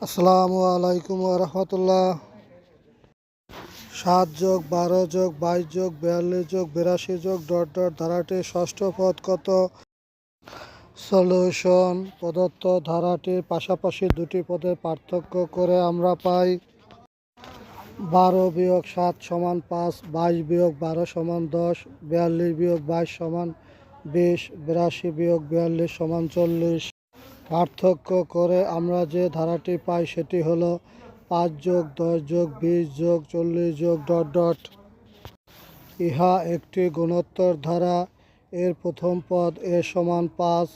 আসসালামু আলাইকুম রহমতুল্লাহ। 7+12+22+42+82 ধারাটির ষষ্ঠ পদ কত? সলিউশন: প্রদত্ত ধারাটির পাশাপাশি দুটি পদের পার্থক্য করে আমরা পাই 12-7 = 5, 22-12 = 10, 42-22 = 20, 82-42 = 40। পার্থক্য করে আমরা যে ধারাটি পাই সেটি হলো 5+10+20+40. ইহা একটি গুণোত্তর ধারা। এর প্রথম পদ a = 5,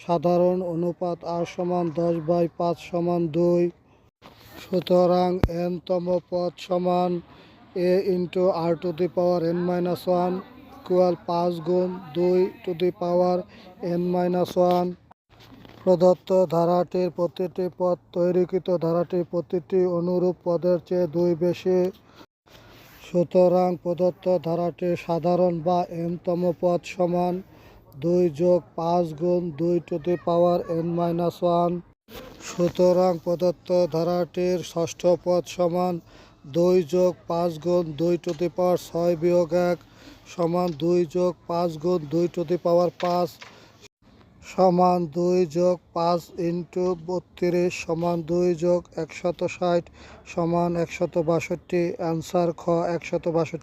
সাধারণ অনুপাত r = 10/5 = 2। সুতরাং n-তম পদ সমান a × r⁻n−1 = 5 × 2⁻n−1। প্রদত্ত ধারাটির প্রতিটি পদ তৈরীকৃত ধারাটির প্রতিটি অনুরূপ পদের চেয়ে 2 বেশি। সুতরাং প্রদত্ত ধারাটির সাধারণ বা n-তম পদ সমান 2+5 × 2⁻n−1। সুতরাং প্রদত্ত ধারাটির ষষ্ঠ পদ সমান 2+5 × 2⁻6-1 = 2+5 × 2⁵ সমান 2+5 × 32 সমান 2+160 সমান 162। অ্যান্সার: খ 162।